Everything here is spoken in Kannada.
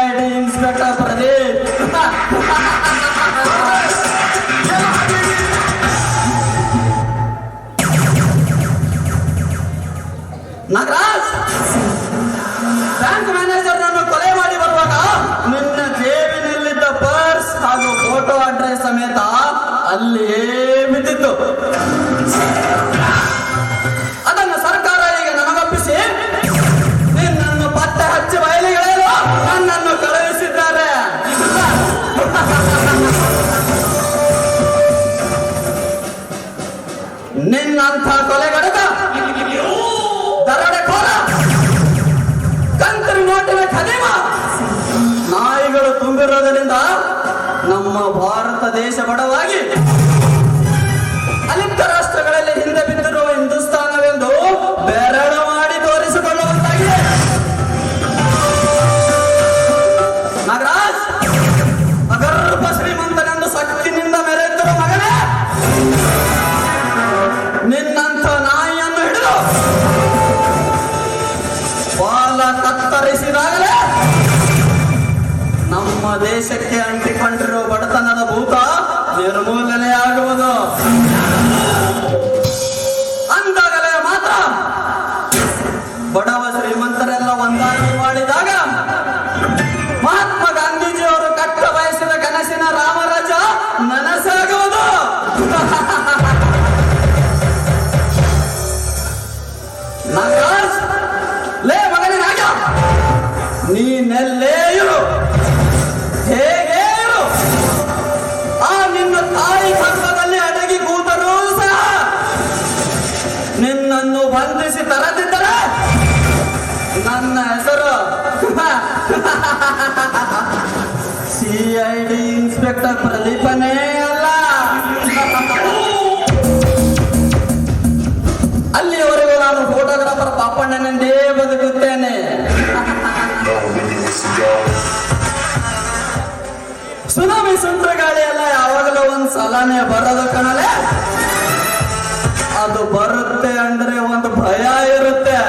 CID inspector Pradeep. Nagaraj, bank manager ನನ್ನು ಕೊಲೆ ಮಾಡಿ ಬರುವಾಗ ನಿನ್ನ ಜೇಬಿನಲ್ಲಿದ್ದ ಪರ್ಸ್ ಹಾಗೂ ಫೋಟೋ ಅಡ್ರೆಸ್ ಸಮೇತ ಅಲ್ಲಿಯೇ ಬಿದ್ದಿತ್ತು. ಅದನ್ನು ಸರ್ಕಾರ ಈಗ ನಮಗೊಪ್ಪಿಸಿ ನಿನ್ನನ್ನು ಪತ್ತೆ ಹಚ್ಚಿ ಬಯಲಿಗೆಳೆಯಲು ನನ್ನನ್ನು ಕಳುಹಿಸಿದ್ದಾರೆ. ನಿನ್ನಂಥ ಕೊಲೆಗಡಕ, ದರೋಡೆಕೋರ, ಕಂಕರಿ ನೋಟಿನ ಖದೀಮ ನಾಯಿಗಳು ತುಂಬಿರೋದರಿಂದ ನಮ್ಮ ಭಾರತ ದೇಶ ಬಡವಾಗಿ ಅಲಿಪ್ತ ರಾಷ್ಟ್ರಗಳಲ್ಲಿ ಹಿಂದೆ ಬಿದ್ದಿರುವ ಹಿಂದೂಸ್ತಾನವೆಂದು ಬೆರಳು ಮಾಡಿ ತೋರಿಸಿಕೊಳ್ಳುವಂತಾಗಿದೆ. ನಾಗರಾಜ್, ಅಗರ್ಭ ಶ್ರೀಮಂತನೆಂದು ಶಕ್ತಿನಿಂದ ಮೆರೆದಿರುವ ಮಗನೇ, ನಿನ್ನಂಥ ನಾಯಿಯನ್ನು ಹಿಡಿದು ಬಾಲ ಕತ್ತರಿಸಿದಾಗಲೇ ನಮ್ಮ ದೇಶಕ್ಕೆ ಅಂಟಿಕೊಂಡಿರುವ ಬಡತನದ ಭೂತ ನಿರ್ಮೂಲನೆಯಾಗುವುದು. ಅಂದಾಗಲೇ ಮಾತ್ರ ಬಡವ ಶ್ರೀಮಂತರೆಲ್ಲ ಒಂದಾಗಿ ಮಾಡಿದಾಗ ಮಹಾತ್ಮ ಗಾಂಧೀಜಿಯವರು ಕಟ್ಟ ಬಯಸಿದ ಕನಸಿನ ರಾಮರಾಜ ನನಸಾಗುವುದು. ನಾಗರಾಜ್, ಲೇ ಮಗನೇ ನಾಗ, ನೀನೆಲ್ಲೇ ಇರು, ಹೇಗೆ ಇರು, ಆ ನಿನ್ನ ತಾಯಿ ಗರ್ಭದಲ್ಲಿ ಅಡಗಿ ಕೂತರೂ ಸಹ ನಿನ್ನನ್ನು ಬಂಧಿಸಿ ತರದಿದ್ದರೆ ನನ್ನ ಹೆಸರು CID ಇನ್ಸ್ಪೆಕ್ಟರ್ ಪ್ರದೀಪನೇ ಅಲ್ಲ. ಅಲ್ಲಿಯವರೆಗೂ ನಾನು ಫೋಟೋಗ್ರಾಫರ್ ಪಾಪಣ್ಣನೆಂದೇ ಬದುಕುತ್ತೇನೆ. ಸುನಾಮಿ ಸುಂಟ್ರ ಗಾಳಿ ಎಲ್ಲ ಯಾವಾಗಲೂ ಒಂದ್ ಸಲನೇ ಬರೋದು ಕಣಲೆ. ಅದು ಬರುತ್ತೆ ಅಂದ್ರೆ ಒಂದು ಭಯ ಇರುತ್ತೆ.